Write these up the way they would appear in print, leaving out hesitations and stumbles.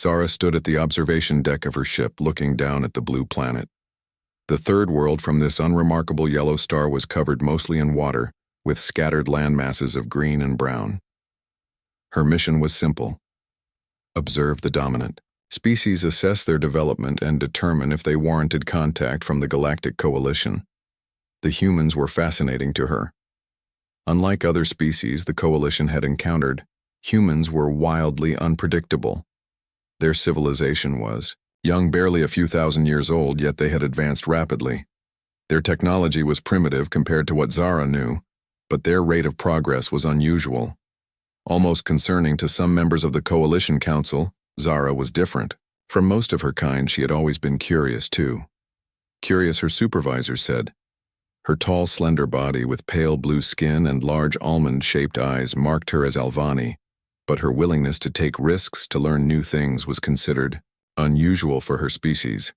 Zara stood at the observation deck of her ship, looking down at the blue planet. The third world from this unremarkable yellow star was covered mostly in water, with scattered land masses of green and brown. Her mission was simple. Observe the dominant species, assess their development, and determine if they warranted contact from the Galactic Coalition. The humans were fascinating to her. Unlike other species the Coalition had encountered, humans were wildly unpredictable. Their civilization was young, barely a few thousand years old, yet they had advanced rapidly. Their technology was primitive compared to what Zara knew, but their rate of progress was unusual. Almost concerning to some members of the Coalition Council, Zara was different. From most of her kind, she had always been curious, too. Curious, her supervisor said. Her tall, slender body with pale blue skin and large almond-shaped eyes marked her as Alvani, but her willingness to take risks to learn new things was considered unusual for her species.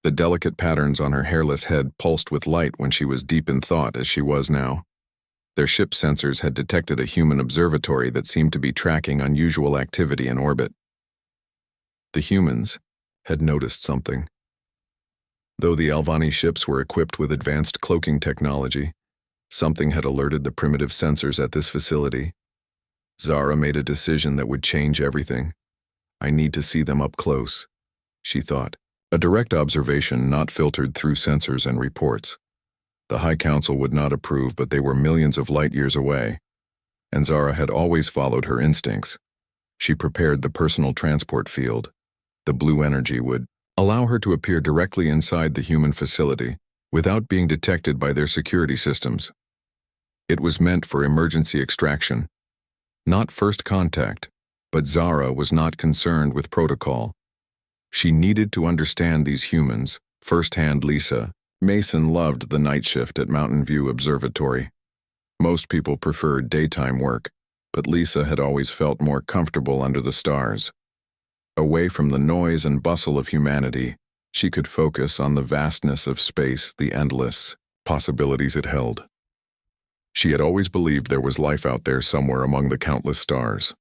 The delicate patterns on her hairless head pulsed with light when she was deep in thought, as she was now. Their ship sensors had detected a human observatory that seemed to be tracking unusual activity in orbit. The humans had noticed something. Though the Alvani ships were equipped with advanced cloaking technology, something had alerted the primitive sensors at this facility. Zara made a decision that would change everything. I need to see them up close, she thought. A direct observation not filtered through sensors and reports. The High Council would not approve, but they were millions of light years away, and Zara had always followed her instincts. She prepared the personal transport field. The blue energy would allow her to appear directly inside the human facility without being detected by their security systems. It was meant for emergency extraction, not first contact, but Zara was not concerned with protocol. She needed to understand these humans, firsthand. Lisa Mason loved the night shift at Mountain View Observatory. Most people preferred daytime work, but Lisa had always felt more comfortable under the stars. Away from the noise and bustle of humanity, she could focus on the vastness of space, the endless possibilities it held. She had always believed there was life out there somewhere among the countless stars.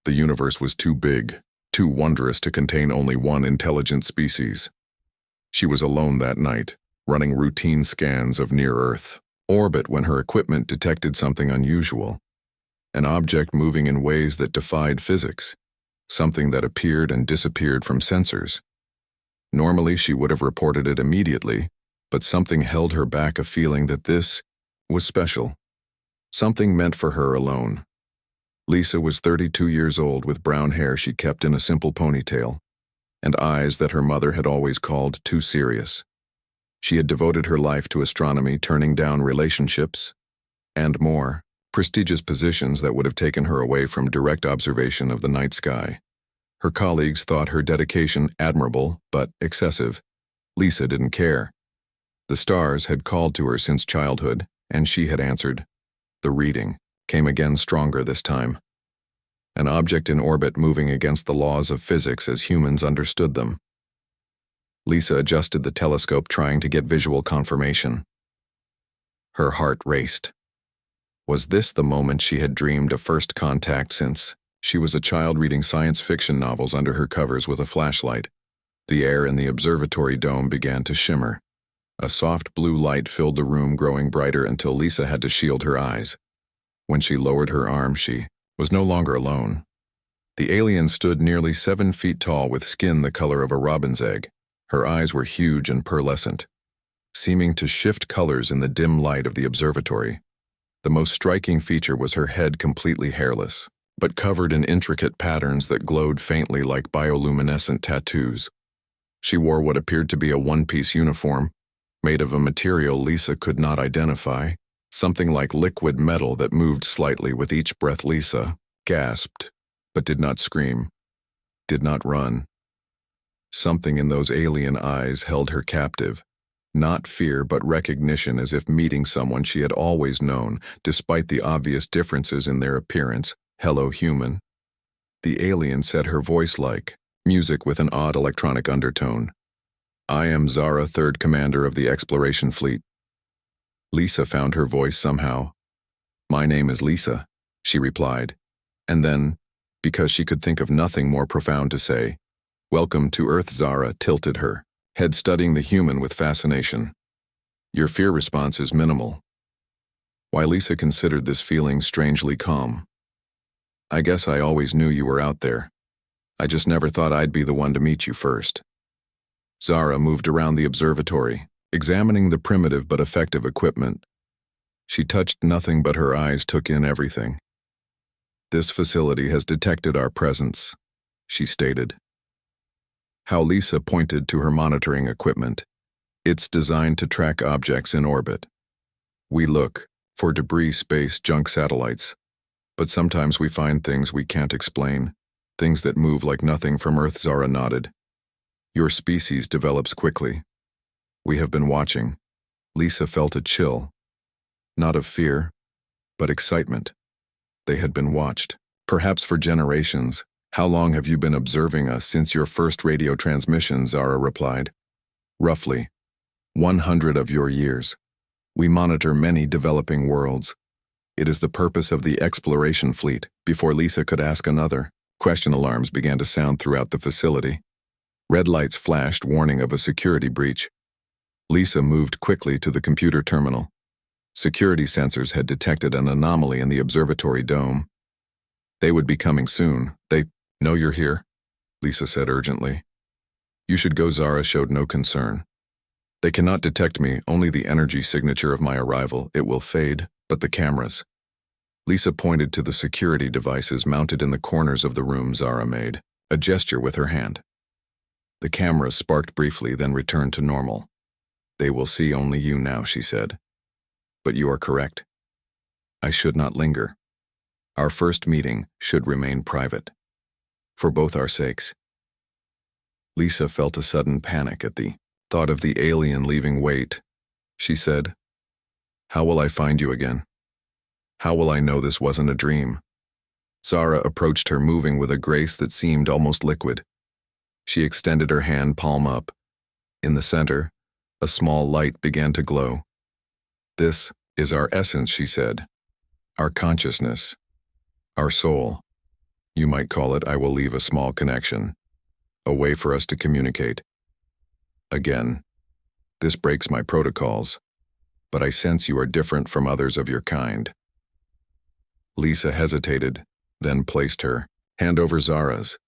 The universe was too big, too wondrous to contain only one intelligent species. She was alone that night, running routine scans of near-Earth orbit when her equipment detected something unusual. An object moving in ways that defied physics. Something that appeared and disappeared from sensors. Normally she would have reported it immediately, but something held her back, a feeling that this was special. Something meant for her alone. Lisa was 32 years old with brown hair she kept in a simple ponytail, and eyes that her mother had always called too serious. She had devoted her life to astronomy, turning down relationships, and more. Prestigious positions that would have taken her away from direct observation of the night sky. Her colleagues thought her dedication admirable, but excessive. Lisa didn't care. The stars had called to her since childhood, and she had answered. The reading came again, stronger this time. An object in orbit moving against the laws of physics as humans understood them. Lisa adjusted the telescope, trying to get visual confirmation. Her heart raced. Was this the moment she had dreamed of first contact since she was a child, reading science fiction novels under her covers with a flashlight? The air in the observatory dome began to shimmer. A soft blue light filled the room, growing brighter until Lisa had to shield her eyes. When she lowered her arm, she was no longer alone. The alien stood nearly 7 feet tall, with skin the color of a robin's egg. Her eyes were huge and pearlescent, seeming to shift colors in the dim light of the observatory. The most striking feature was her head, completely hairless, but covered in intricate patterns that glowed faintly like bioluminescent tattoos. She wore what appeared to be a one-piece uniform, made of a material Lisa could not identify, something like liquid metal that moved slightly with each breath. Lisa gasped, but did not scream, did not run. Something in those alien eyes held her captive. Not fear, but recognition, as if meeting someone she had always known, despite the obvious differences in their appearance. Hello, human. The alien said, her voice like music with an odd electronic undertone. I am Zara, 3rd Commander of the Exploration Fleet. Lisa found her voice somehow. My name is Lisa, she replied, and then, because she could think of nothing more profound to say, Welcome to Earth. Zara tilted her head, studying the human with fascination. Your fear response is minimal. While Lisa considered this feeling strangely calm. I guess I always knew you were out there. I just never thought I'd be the one to meet you first. Zara moved around the observatory, examining the primitive but effective equipment. She touched nothing, but her eyes took in everything. This facility has detected our presence, she stated. How Lisa pointed to her monitoring equipment. It's designed to track objects in orbit. We look for debris, space, junk satellites. But sometimes we find things we can't explain, things that move like nothing from Earth. Zara nodded. Your species develops quickly. We have been watching. Lisa felt a chill. Not of fear, but excitement. They had been watched, perhaps for generations. How long have you been observing us? Since your first radio transmission, Zara replied. Roughly 100 of your years. We monitor many developing worlds. It is the purpose of the exploration fleet. Before Lisa could ask another question, alarms began to sound throughout the facility. Red lights flashed, warning of a security breach. Lisa moved quickly to the computer terminal. Security sensors had detected an anomaly in the observatory dome. They would be coming soon. They know you're here, Lisa said urgently. You should go. Zara showed no concern. They cannot detect me, only the energy signature of my arrival. It will fade, but the cameras. Lisa pointed to the security devices mounted in the corners of the room. Zara made a gesture with her hand. The cameras sparked briefly, then returned to normal. They will see only you now, she said. But you are correct. I should not linger. Our first meeting should remain private. For both our sakes. Lisa felt a sudden panic at the thought of the alien leaving. Wait, she said. How will I find you again? How will I know this wasn't a dream? Zara approached her, moving with a grace that seemed almost liquid. She extended her hand, palm up. In the center, a small light began to glow. This is our essence, she said. Our consciousness. Our soul. You might call it. I will leave a small connection. A way for us to communicate. Again, this breaks my protocols, but I sense you are different from others of your kind. Lisa hesitated, then placed her hand over Zara's.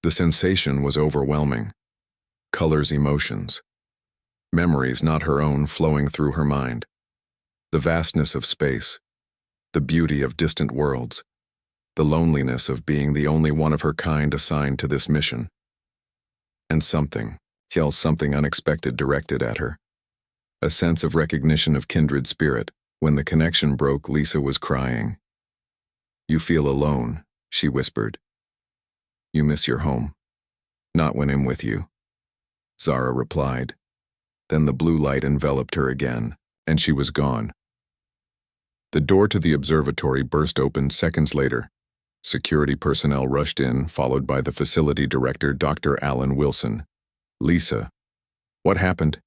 The sensation was overwhelming. Colors, emotions. Memories not her own flowing through her mind. The vastness of space. The beauty of distant worlds. The loneliness of being the only one of her kind assigned to this mission. And something unexpected directed at her. A sense of recognition of kindred spirit. When the connection broke, Lisa was crying. You feel alone, she whispered. You miss your home. Not when I'm with you. Zara replied. Then the blue light enveloped her again, and she was gone. The door to the observatory burst open seconds later. Security personnel rushed in, followed by the facility director, Dr. Alan Wilson. Lisa. What happened?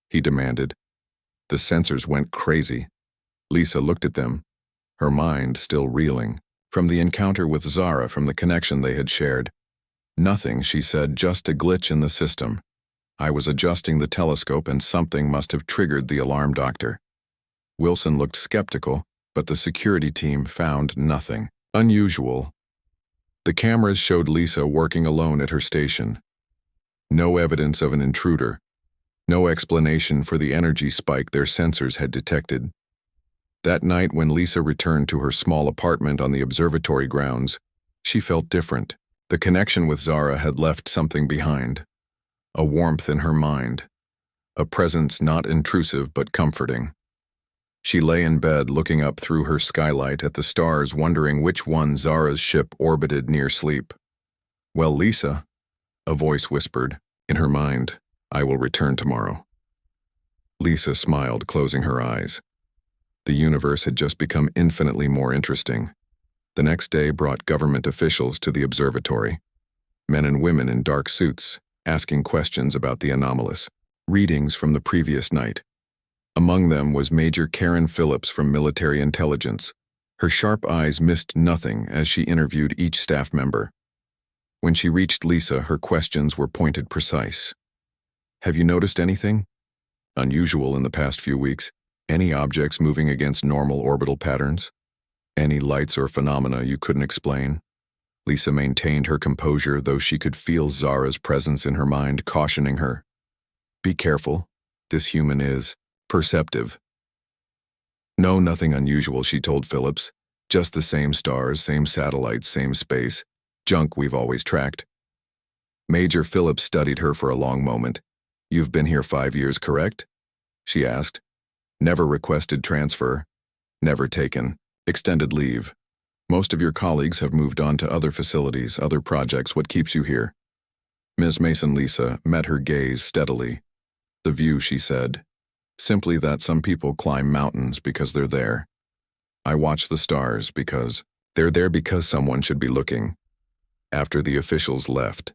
He demanded. The sensors went crazy. Lisa looked at them, her mind still reeling, from the encounter with Zara, from the connection they had shared. Nothing, she said, just a glitch in the system. I was adjusting the telescope and something must have triggered the alarm. Doctor Wilson looked skeptical, but the security team found nothing unusual. The cameras showed Lisa working alone at her station. No evidence of an intruder. No explanation for the energy spike their sensors had detected. That night, when Lisa returned to her small apartment on the observatory grounds, she felt different. The connection with Zara had left something behind. A warmth in her mind. A presence not intrusive but comforting. She lay in bed, looking up through her skylight at the stars, wondering which one Zara's ship orbited near sleep. Well, Lisa, a voice whispered, in her mind, I will return tomorrow. Lisa smiled, closing her eyes. The universe had just become infinitely more interesting. The next day brought government officials to the observatory. Men and women in dark suits, asking questions about the anomalous readings from the previous night. Among them was Major Karen Phillips from Military Intelligence. Her sharp eyes missed nothing as she interviewed each staff member. When she reached Lisa, her questions were pointed precise. Have you noticed anything unusual in the past few weeks? Any objects moving against normal orbital patterns? Any lights or phenomena you couldn't explain? Lisa maintained her composure, though she could feel Zara's presence in her mind, cautioning her. Be careful. This human is perceptive. No, nothing unusual, she told Phillips. Just the same stars, same satellites, same space. Junk we've always tracked. Major Phillips studied her for a long moment. You've been here 5 years, correct? She asked. Never requested transfer. Never taken extended leave. Most of your colleagues have moved on to other facilities, other projects. What keeps you here? Ms. Mason Lisa met her gaze steadily. The view, she said. Simply that some people climb mountains because they're there. I watch the stars because they're there because someone should be looking. After the officials left,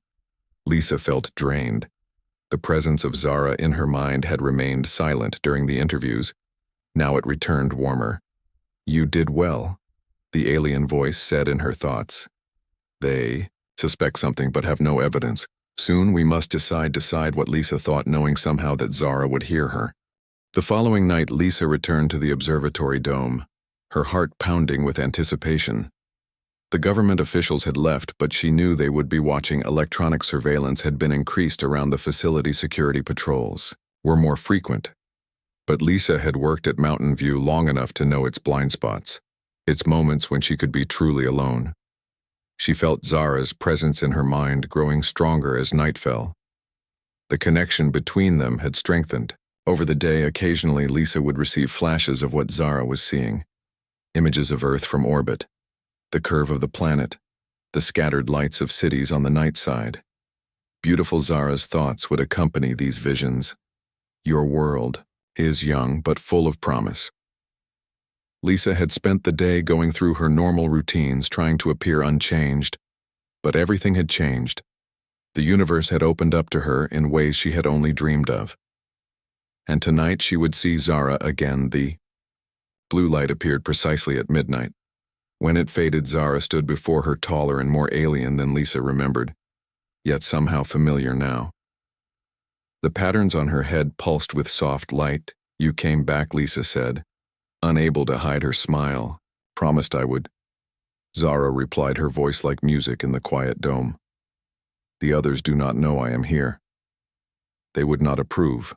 Lisa felt drained. The presence of Zara in her mind had remained silent during the interviews. Now it returned warmer. You did well, the alien voice said in her thoughts. They suspect something but have no evidence. Soon we must decide what Lisa thought, knowing somehow that Zara would hear her. The following night, Lisa returned to the observatory dome, her heart pounding with anticipation. The government officials had left, but she knew they would be watching. Electronic surveillance had been increased around the facility. Security patrols were more frequent. But Lisa had worked at Mountain View long enough to know its blind spots, its moments when she could be truly alone. She felt Zara's presence in her mind growing stronger as night fell. The connection between them had strengthened. Over the day, occasionally Lisa would receive flashes of what Zara was seeing. Images of Earth from orbit, the curve of the planet, the scattered lights of cities on the night side. Beautiful Zara's thoughts would accompany these visions. Your world is young but full of promise. Lisa had spent the day going through her normal routines, trying to appear unchanged. But everything had changed. The universe had opened up to her in ways she had only dreamed of. And tonight she would see Zara again. The blue light appeared precisely at midnight. When it faded, Zara stood before her, taller and more alien than Lisa remembered, yet somehow familiar now. The patterns on her head pulsed with soft light. You came back, Lisa said, unable to hide her smile. Promised I would. Zara replied, her voice like music in the quiet dome. The others do not know I am here. They would not approve.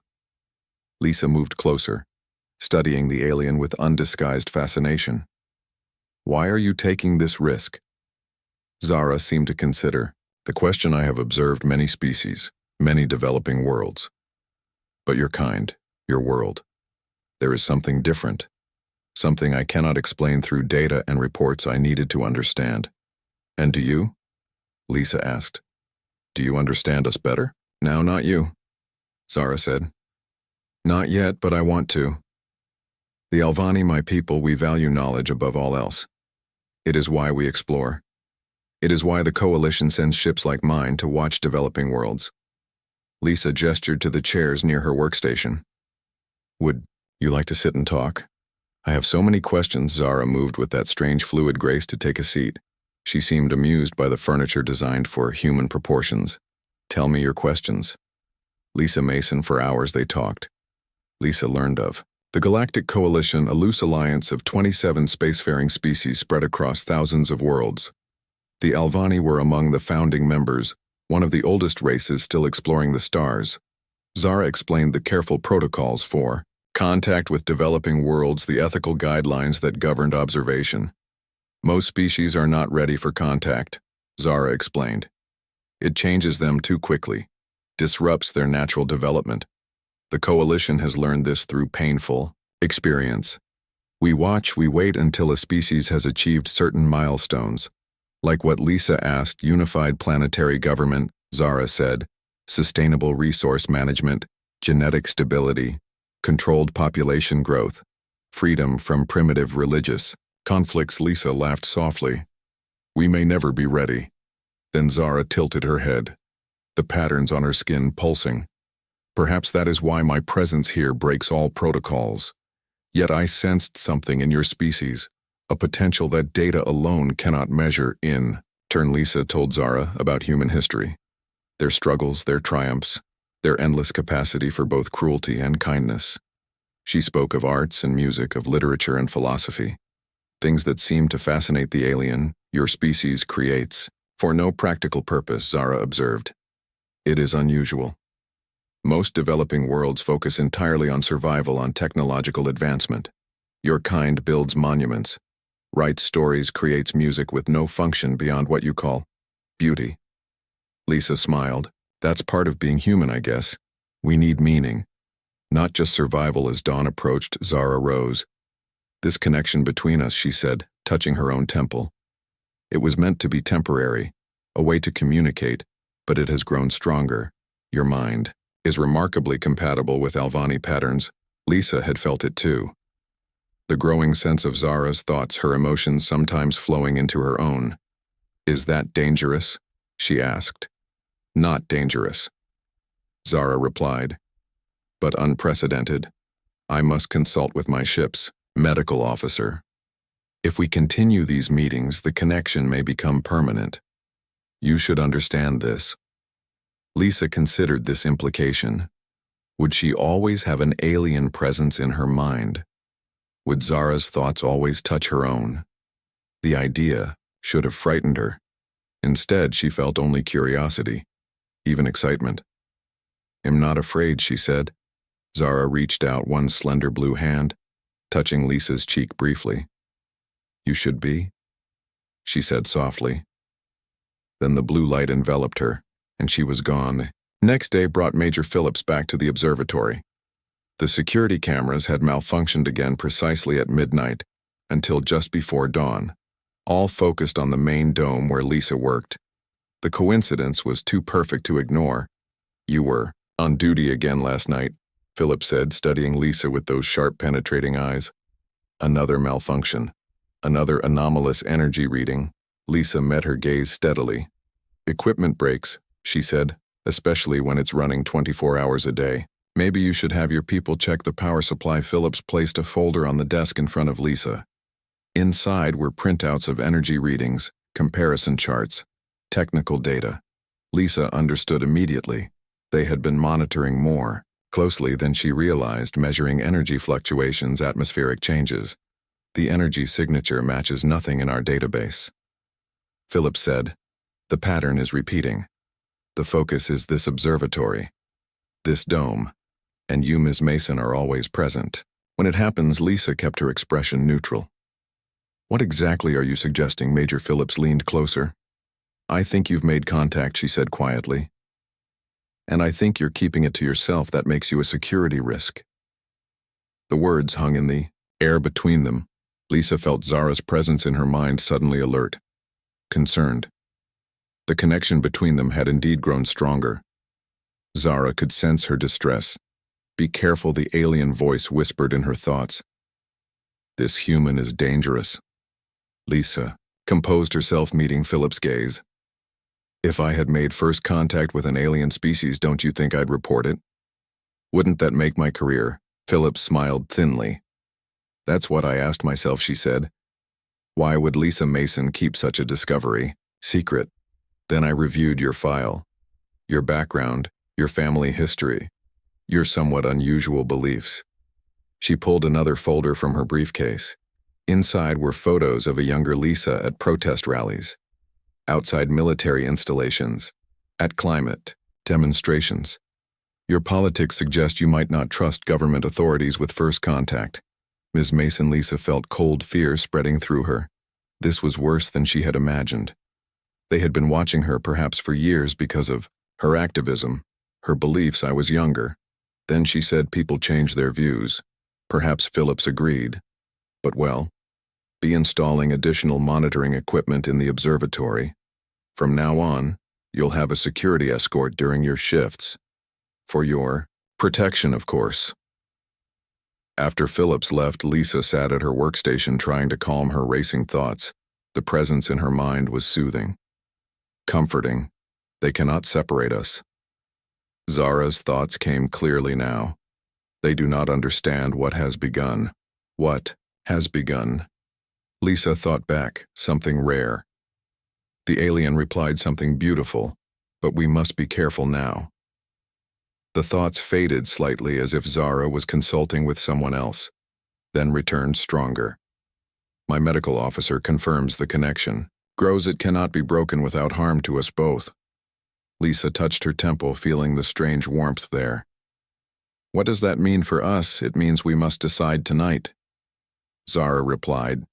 Lisa moved closer, studying the alien with undisguised fascination. Why are you taking this risk? Zara seemed to consider. The question: I have observed many species, many developing worlds. But your kind, your world, there is something different. Something I cannot explain through data and reports. I needed to understand. And do you? Lisa asked. Do you understand us better? Now, not you, Zara said. Not yet, but I want to. The Alvani, my people, we value knowledge above all else. It is why we explore. It is why the Coalition sends ships like mine to watch developing worlds. Lisa gestured to the chairs near her workstation. Would you like to sit and talk? I have so many questions. Zara moved with that strange fluid grace to take a seat. She seemed amused by the furniture designed for human proportions. Tell me your questions. Lisa Mason. For hours they talked. Lisa learned of the Galactic Coalition, a loose alliance of 27 spacefaring species spread across thousands of worlds. The Alvani were among the founding members, one of the oldest races still exploring the stars. Zara explained the careful protocols for contact with developing worlds, the ethical guidelines that governed observation. Most species are not ready for contact, Zara explained. It changes them too quickly, disrupts their natural development. The Coalition has learned this through painful experience. We watch, we wait until a species has achieved certain milestones. Like what Lisa asked: unified planetary government, Zara said, sustainable resource management, genetic stability, controlled population growth, freedom from primitive religious conflicts. Lisa laughed softly. We may never be ready. Then Zara tilted her head, the patterns on her skin pulsing. Perhaps that is why my presence here breaks all protocols. Yet I sensed something in your species, a potential that data alone cannot measure. In Lisa told Zara about human history, their struggles, their triumphs, their endless capacity for both cruelty and kindness. She spoke of arts and music, of literature and philosophy, things that seem to fascinate the alien your species creates, for no practical purpose, Zara observed. It is unusual. Most developing worlds focus entirely on survival, on technological advancement. Your kind builds monuments, writes stories, creates music with no function beyond what you call beauty. Lisa smiled. That's part of being human, I guess. We need meaning, not just survival. As dawn approached, Zara rose. This connection between us, she said, touching her own temple. It was meant to be temporary, a way to communicate, but it has grown stronger. Your mind is remarkably compatible with Alvani patterns. Lisa had felt it too. The growing sense of Zara's thoughts, her emotions sometimes flowing into her own. Is that dangerous? She asked. Not dangerous, Zara replied, but unprecedented. I must consult with my ship's medical officer. If we continue these meetings, the connection may become permanent. You should understand this. Lisa considered this implication. Would she always have an alien presence in her mind? Would Zara's thoughts always touch her own? The idea should have frightened her. Instead, she felt only curiosity, even excitement. I'm not afraid, she said. Zara reached out one slender blue hand, touching Lisa's cheek briefly. You should be, she said softly. Then the blue light enveloped her, and she was gone. Next day brought Major Phillips back to the observatory. The security cameras had malfunctioned again precisely at midnight, until just before dawn, all focused on the main dome where Lisa worked. The coincidence was too perfect to ignore. You were on duty again last night, Phillips said, studying Lisa with those sharp, penetrating eyes. Another malfunction. Another anomalous energy reading. Lisa met her gaze steadily. Equipment breaks, she said, especially when it's running 24 hours a day. Maybe you should have your people check the power supply. Phillips placed a folder on the desk in front of Lisa. Inside were printouts of energy readings, comparison charts, technical data. Lisa understood immediately. They had been monitoring more closely than she realized, measuring energy fluctuations, atmospheric changes. The energy signature matches nothing in our database. Phillips said, the pattern is repeating. The focus is this observatory, this dome, and you, Ms. Mason, are always present. When it happens, Lisa kept her expression neutral. What exactly are you suggesting? Major Phillips leaned closer. I think you've made contact, she said quietly. And I think you're keeping it to yourself. That makes you a security risk. The words hung in the air between them. Lisa felt Zara's presence in her mind, suddenly alert, concerned. The connection between them had indeed grown stronger. Zara could sense her distress. Be careful, the alien voice whispered in her thoughts. This human is dangerous. Lisa composed herself, meeting Philip's gaze. If I had made first contact with an alien species, don't you think I'd report it? Wouldn't that make my career? Philip smiled thinly. That's what I asked myself, she said. Why would Lisa Mason keep such a discovery secret? Then I reviewed your file, your background, your family history, your somewhat unusual beliefs. She pulled another folder from her briefcase. Inside were photos of a younger Lisa at protest rallies, outside military installations, at climate demonstrations. Your politics suggest you might not trust government authorities with first contact. Ms. Mason. Lisa felt cold fear spreading through her. This was worse than she had imagined. They had been watching her perhaps for years because of her activism, her beliefs. I was younger. Then she said people change their views. Perhaps Phillips agreed. But well, be installing additional monitoring equipment in the observatory. From now on, you'll have a security escort during your shifts. For your protection, of course. After Phillips left, Lisa sat at her workstation trying to calm her racing thoughts. The presence in her mind was soothing, comforting. They cannot separate us. Zara's thoughts came clearly now. They do not understand what has begun. What has begun? Lisa thought back, something rare. The alien replied something beautiful, but we must be careful now. The thoughts faded slightly as if Zara was consulting with someone else, then returned stronger. My medical officer confirms the connection. Grows it cannot be broken without harm to us both. Lisa touched her temple, feeling the strange warmth there. What does that mean for us? It means we must decide tonight. Zara replied.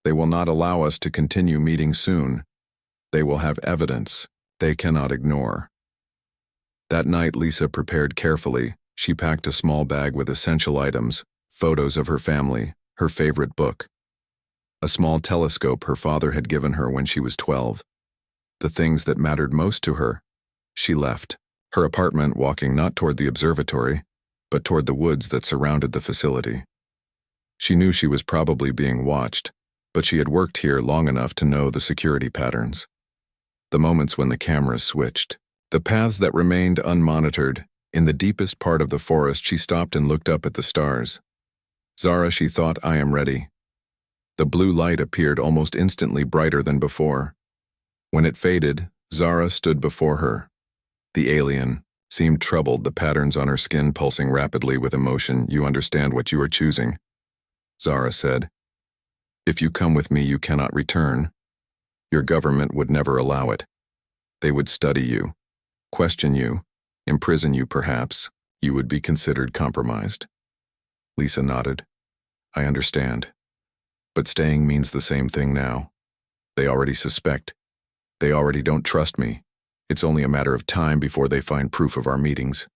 They will not allow us to continue meeting soon. They will have evidence they cannot ignore. That night, Lisa prepared carefully. She packed a small bag with essential items, photos of her family, her favorite book, a small telescope her father had given her when she was 12. The things that mattered most to her. She left her apartment, walking not toward the observatory, but toward the woods that surrounded the facility. She knew she was probably being watched, but she had worked here long enough to know the security patterns. The moments when the cameras switched. The paths that remained unmonitored. In the deepest part of the forest, she stopped and looked up at the stars. Zara, she thought, I am ready. The blue light appeared almost instantly, brighter than before. When it faded, Zara stood before her. The alien seemed troubled, the patterns on her skin pulsing rapidly with emotion. You understand what you are choosing, Zara said. If you come with me, you cannot return. Your government would never allow it. They would study you, question you, imprison you perhaps. You would be considered compromised. Lisa nodded. I understand. But staying means the same thing now. They already suspect. They already don't trust me. It's only a matter of time before they find proof of our meetings.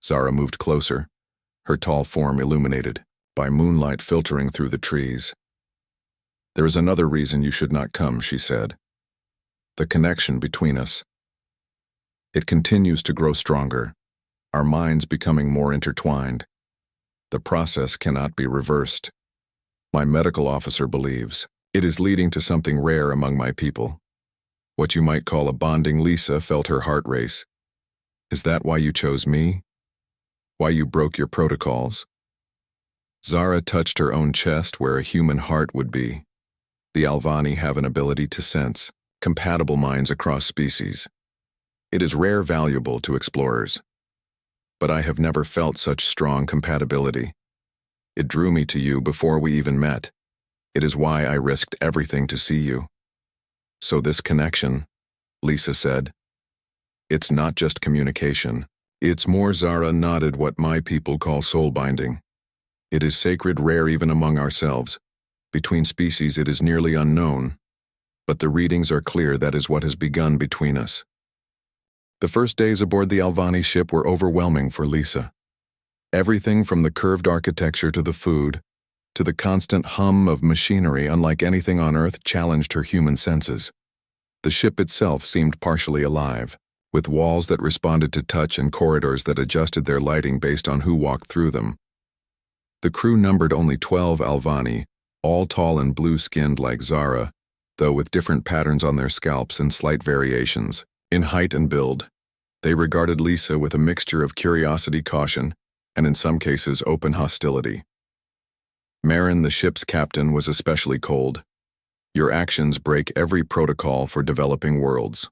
Zara moved closer, her tall form illuminated by moonlight filtering through the trees. There is another reason you should not come, she said. The connection between us. It continues to grow stronger, our minds becoming more intertwined. The process cannot be reversed. My medical officer believes it is leading to something rare among my people. What you might call a bonding. Lisa felt her heart race. Is that why you chose me? Why you broke your protocols? Zara touched her own chest where a human heart would be. The Alvani have an ability to sense compatible minds across species. It is rare, valuable to explorers. But I have never felt such strong compatibility. It drew me to you before we even met. It is why I risked everything to see you. So this connection, Lisa said, it's not just communication. It's more. Zara nodded. What my people call soul binding. It is sacred, rare even among ourselves. Between species it is nearly unknown. But the readings are clear. That is what has begun between us. The first days aboard the Alvani ship were overwhelming for Lisa. Everything from the curved architecture to the food, to the constant hum of machinery unlike anything on Earth, challenged her human senses. The ship itself seemed partially alive, with walls that responded to touch and corridors that adjusted their lighting based on who walked through them. The crew numbered only 12 Alvani, all tall and blue-skinned like Zara, though with different patterns on their scalps and slight variations in height and build. They regarded Lisa with a mixture of curiosity, caution, and in some cases open hostility. Marin, the ship's captain, was especially cold. Your actions break every protocol for developing worlds.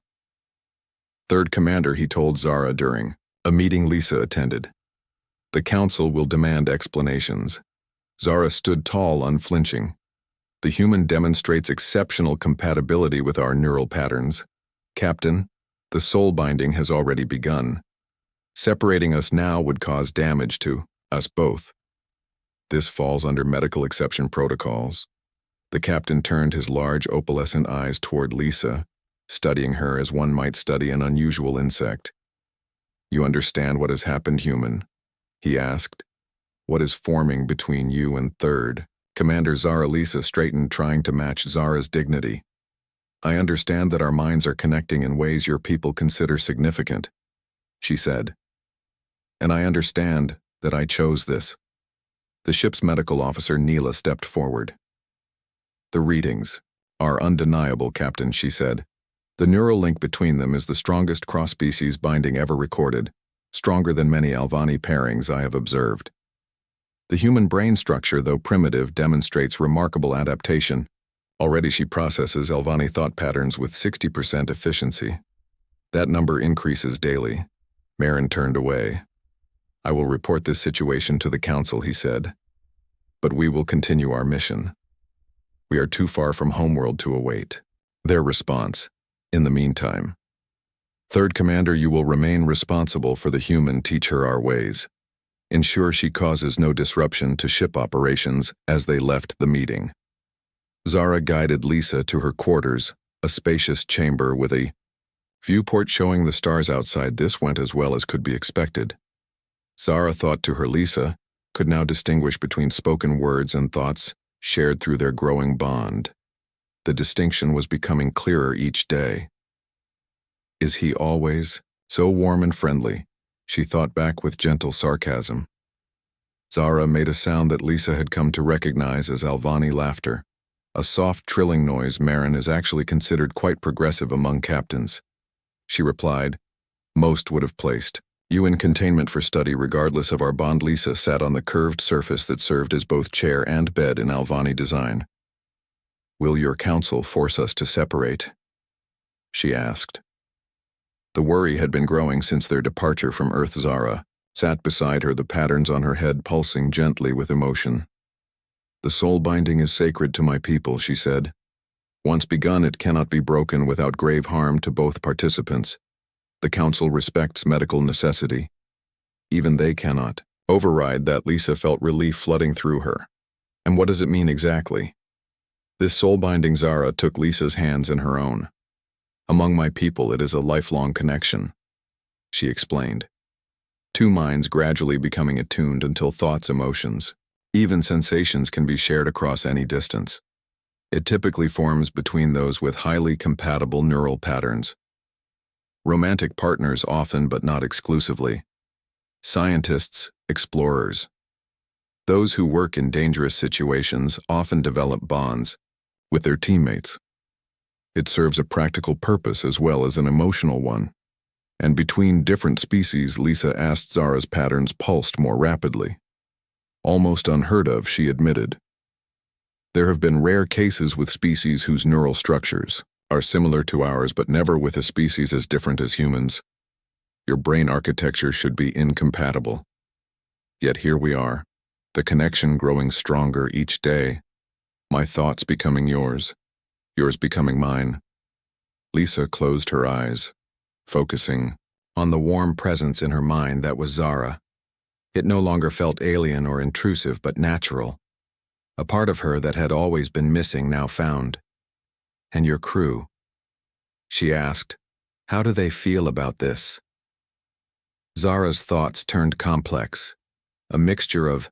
Third commander, he told Zara during a meeting Lisa attended. The council will demand explanations. Zara stood tall, unflinching. The human demonstrates exceptional compatibility with our neural patterns. Captain, the soul binding has already begun. Separating us now would cause damage to us both. This falls under medical exception protocols. The captain turned his large opalescent eyes toward Lisa, studying her as one might study an unusual insect. You understand what has happened, human? He asked. What is forming between you and Third? Commander Zara. Lisa straightened, trying to match Zara's dignity. I understand that our minds are connecting in ways your people consider significant, she said. And I understand that I chose this. The ship's medical officer, Neela, stepped forward. The readings are undeniable, Captain, she said. The neural link between them is the strongest cross-species binding ever recorded, stronger than many Alvani pairings I have observed. The human brain structure, though primitive, demonstrates remarkable adaptation. Already she processes Elvani thought patterns with 60% efficiency. That number increases daily. Marin turned away. I will report this situation to the council, he said. But we will continue our mission. We are too far from homeworld to await their response. In the meantime, Third Commander, you will remain responsible for the human. Teach her our ways. Ensure she causes no disruption to ship operations. As they left the meeting, Zara guided Lisa to her quarters, a spacious chamber with a viewport showing the stars outside. This went as well as could be expected. Zara thought to her Lisa could now distinguish between spoken words and thoughts shared through their growing bond. The distinction was becoming clearer each day. Is he always so warm and friendly? She thought back with gentle sarcasm. Zara made a sound that Lisa had come to recognize as Elvani laughter. A soft trilling noise. Marin is actually considered quite progressive among captains. She replied, most would have placed you in containment for study regardless of our bond. Lisa sat on the curved surface that served as both chair and bed in Elvani design. Will your council force us to separate? She asked. The worry had been growing since their departure from Earth. Zara sat beside her, the patterns on her head pulsing gently with emotion. The soul binding is sacred to my people, she said. Once begun, it cannot be broken without grave harm to both participants. The council respects medical necessity. Even they cannot override that. Lisa felt relief flooding through her. And what does it mean exactly? This soul binding. Zara took Lisa's hands in her own. Among my people, it is a lifelong connection, she explained. Two minds gradually becoming attuned until thoughts, emotions, even sensations can be shared across any distance. It typically forms between those with highly compatible neural patterns. Romantic partners often, but not exclusively. Scientists, explorers. Those who work in dangerous situations often develop bonds with their teammates. It serves a practical purpose as well as an emotional one. And between different species, Lisa asked, Zara's patterns pulsed more rapidly. Almost unheard of, she admitted. There have been rare cases with species whose neural structures are similar to ours, but never with a species as different as humans. Your brain architecture should be incompatible. Yet here we are, the connection growing stronger each day. My thoughts becoming yours becoming mine. Lisa closed her eyes, focusing on the warm presence in her mind that was Zara. It no longer felt alien or intrusive, but natural. A part of her that had always been missing, now found. And your crew? She asked, how do they feel about this? Zara's thoughts turned complex, a mixture of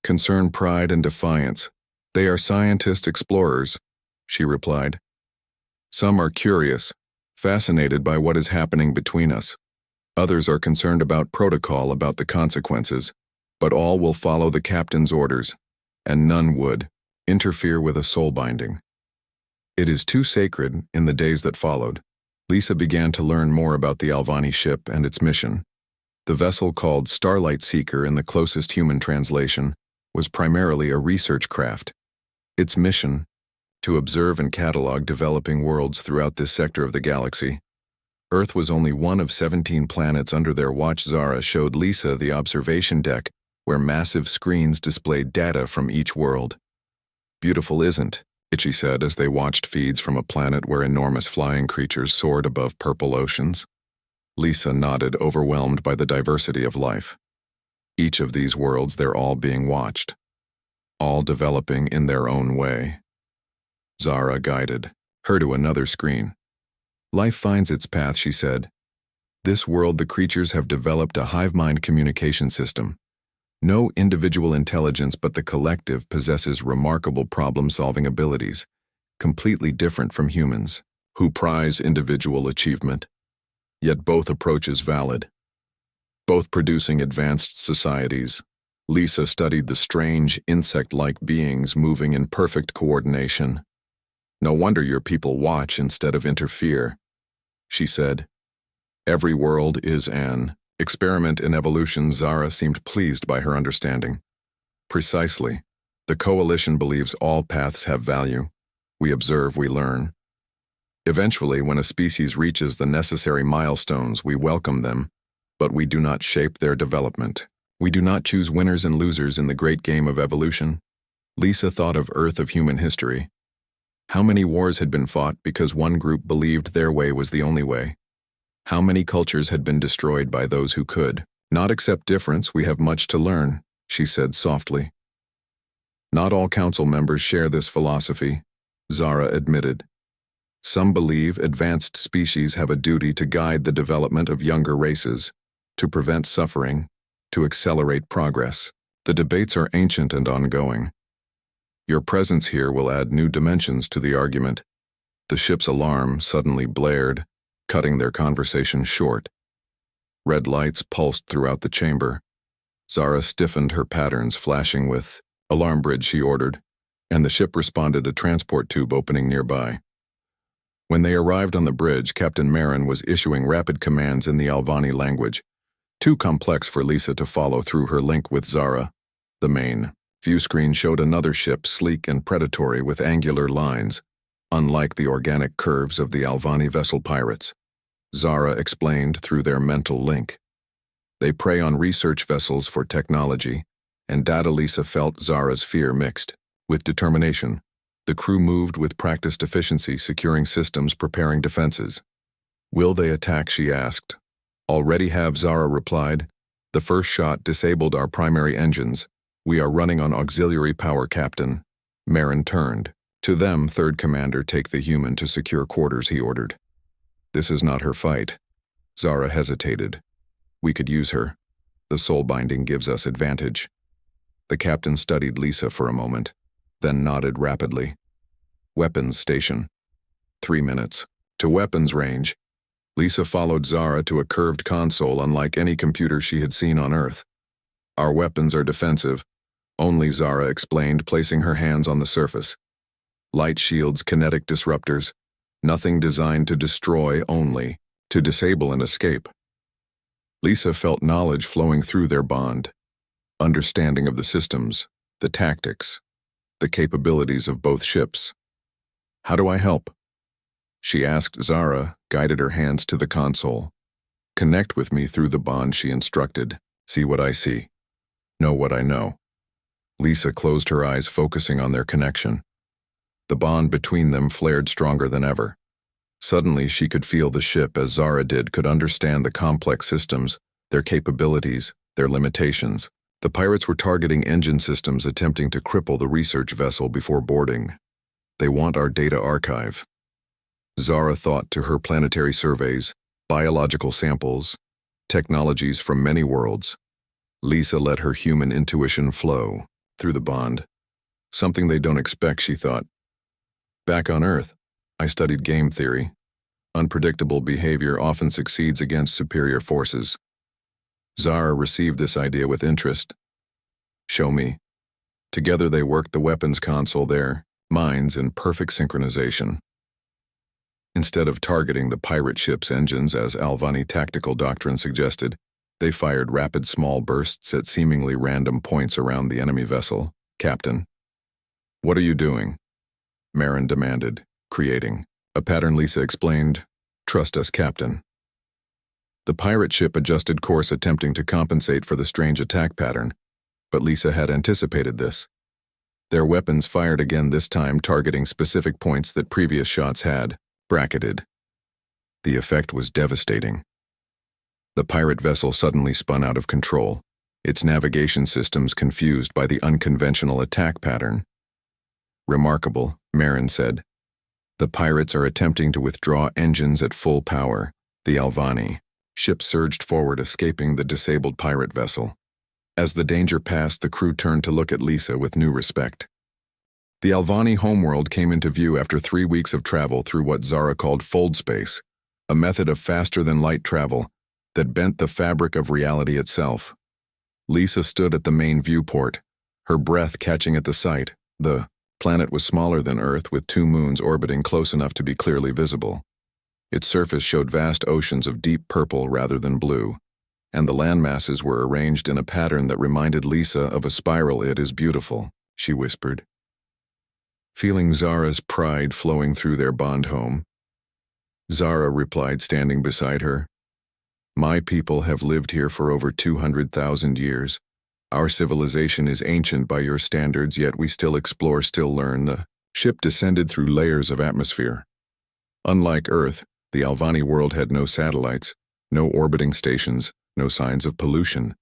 concern, pride, and defiance. They are scientist explorers, she replied. Some are curious, fascinated by what is happening between us. Others are concerned about protocol, about the consequences, but all will follow the captain's orders, and none would interfere with a soul binding. It is too sacred. In the days that followed, Lisa began to learn more about the Elvani ship and its mission. The vessel, called Starlight Seeker in the closest human translation, was primarily a research craft. Its mission, to observe and catalog developing worlds throughout this sector of the galaxy. Earth was only one of 17 planets under their watch. Zara showed Lisa the observation deck, where massive screens displayed data from each world. Beautiful, isn't it? She said as they watched feeds from a planet where enormous flying creatures soared above purple oceans. Lisa nodded, overwhelmed by the diversity of life. Each of these worlds, they're all being watched. All developing in their own way. Zara guided her to another screen. Life finds its path, she said. This world, the creatures have developed a hive-mind communication system. No individual intelligence, but the collective possesses remarkable problem-solving abilities, completely different from humans, who prize individual achievement. Yet both approaches valid, both producing advanced societies. Lisa studied the strange, insect-like beings moving in perfect coordination. No wonder your people watch instead of interfere, she said. Every world is an experiment in evolution. Zara seemed pleased by her understanding. Precisely. The coalition believes all paths have value. We observe, we learn. Eventually, when a species reaches the necessary milestones, we welcome them, but we do not shape their development. We do not choose winners and losers in the great game of evolution. Lisa thought of Earth of human history. How many wars had been fought because one group believed their way was the only way? How many cultures had been destroyed by those who could not accept difference? We have much to learn, she said softly. Not all council members share this philosophy, Zara admitted. Some believe advanced species have a duty to guide the development of younger races, to prevent suffering, to accelerate progress. The debates are ancient and ongoing. Your presence here will add new dimensions to the argument. The ship's alarm suddenly blared, cutting their conversation short. Red lights pulsed throughout the chamber. Zara stiffened, her patterns flashing with alarm bridge, she ordered, and the ship responded, a transport tube opening nearby. When they arrived on the bridge, Captain Marin was issuing rapid commands in the Alvani language, too complex for Lisa to follow through her link with Zara. The main view screen showed another ship, sleek and predatory with angular lines, unlike the organic curves of the Alvani vessel pirates. Zara explained through their mental link. They prey on research vessels for technology, and data. Lisa felt Zara's fear mixed with determination. The crew moved with practiced efficiency, securing systems, preparing defenses. Will they attack, she asked. Already have, Zara replied. The first shot disabled our primary engines. We are running on auxiliary power, Captain. Marin turned. To them, third commander, take the human to secure quarters, he ordered. This is not her fight. Zara hesitated. We could use her. The soul binding gives us advantage. The captain studied Lisa for a moment, then nodded rapidly. Weapons station. 3 minutes. To weapons range. Lisa followed Zara to a curved console unlike any computer she had seen on Earth. Our weapons are defensive, only, Zara explained, placing her hands on the surface. Light shields, kinetic disruptors, nothing designed to destroy, only to disable and escape. Lisa felt knowledge flowing through their bond, understanding of the systems, the tactics, the capabilities of both ships. How do I help? She asked. Zara guided her hands to the console. Connect with me through the bond, she instructed. See what I see. Know what I know. Lisa closed her eyes, focusing on their connection. The bond between them flared stronger than ever. Suddenly she could feel the ship, as Zara did, could understand the complex systems, their capabilities, their limitations. The pirates were targeting engine systems, attempting to cripple the research vessel before boarding. They want our data archive. Zara thought to her planetary surveys, biological samples, technologies from many worlds. Lisa let her human intuition flow through the bond. Something they don't expect, she thought. Back on Earth, I studied game theory. Unpredictable behavior often succeeds against superior forces. Zara received this idea with interest. Show me. Together they worked the weapons console, their minds in perfect synchronization. Instead of targeting the pirate ship's engines as Alvani tactical doctrine suggested, they fired rapid small bursts at seemingly random points around the enemy vessel. Captain. What are you doing? Marin demanded. Creating a pattern, Lisa explained. Trust us, Captain. The pirate ship adjusted course, attempting to compensate for the strange attack pattern, but Lisa had anticipated this. Their weapons fired again, this time targeting specific points that previous shots had bracketed. The effect was devastating. The pirate vessel suddenly spun out of control, its navigation systems confused by the unconventional attack pattern. Remarkable, Marin said. The pirates are attempting to withdraw engines at full power. The Alvani ship surged forward, escaping the disabled pirate vessel. As the danger passed, the crew turned to look at Lisa with new respect. The Alvani homeworld came into view after 3 weeks of travel through what Zara called fold space, a method of faster-than-light travel that bent the fabric of reality itself. Lisa stood at the main viewport, her breath catching at the sight. The planet was smaller than Earth, with 2 moons orbiting close enough to be clearly visible. Its surface showed vast oceans of deep purple rather than blue, and the land masses were arranged in a pattern that reminded Lisa of a spiral. It is beautiful, she whispered. feeling Zara's pride flowing through their bond home. Zara replied, standing beside her. My people have lived here for over 200,000 years. Our civilization is ancient by your standards, yet we still explore, still learn. The ship descended through layers of atmosphere. Unlike Earth, the Alvani world had no satellites, no orbiting stations, no signs of pollution.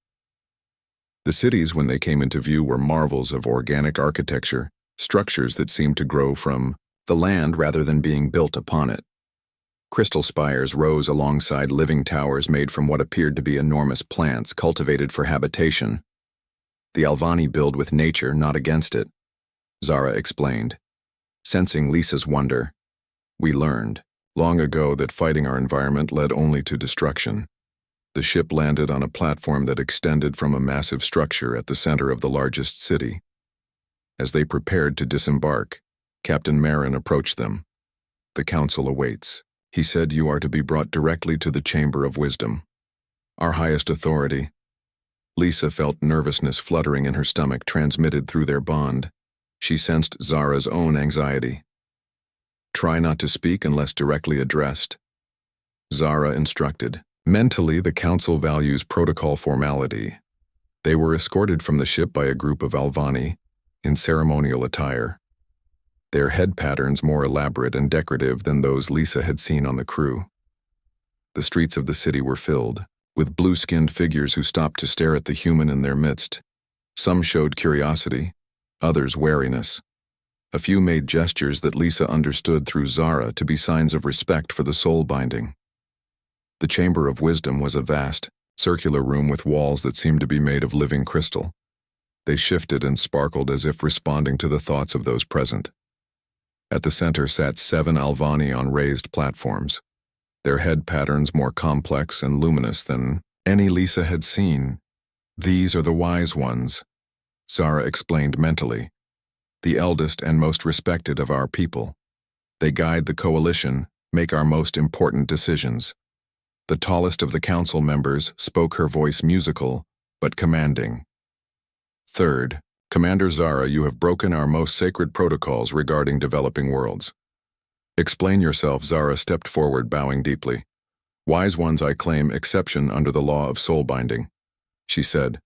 The cities, when they came into view, were marvels of organic architecture, structures that seemed to grow from the land rather than being built upon it. Crystal spires rose alongside living towers made from what appeared to be enormous plants cultivated for habitation. The Alvani build with nature, not against it, Zara explained. Sensing Lisa's wonder, we learned, long ago, that fighting our environment led only to destruction. The ship landed on a platform that extended from a massive structure at the center of the largest city. As they prepared to disembark, Captain Marin approached them. The council awaits. He said, you are to be brought directly to the Chamber of Wisdom, our highest authority. Lisa felt nervousness fluttering in her stomach, transmitted through their bond. She sensed Zara's own anxiety. Try not to speak unless directly addressed, Zara instructed. Mentally, the council values protocol formality. They were escorted from the ship by a group of Alvani in ceremonial attire, their head patterns more elaborate and decorative than those Lisa had seen on the crew. The streets of the city were filled with blue-skinned figures who stopped to stare at the human in their midst. Some showed curiosity, others wariness. A few made gestures that Lisa understood through Zara to be signs of respect for the soul binding. The Chamber of Wisdom was a vast, circular room with walls that seemed to be made of living crystal. They shifted and sparkled as if responding to the thoughts of those present. At the center sat 7 Alvani on raised platforms, their head patterns more complex and luminous than any Lisa had seen. These are the wise ones, Zara explained mentally, the eldest and most respected of our people. They guide the coalition, make our most important decisions. The tallest of the council members spoke, her voice musical, but commanding. Third, Commander Zara, you have broken our most sacred protocols regarding developing worlds. Explain yourself, Zara stepped forward, bowing deeply. Wise ones, I claim exception under the law of soul binding, she said.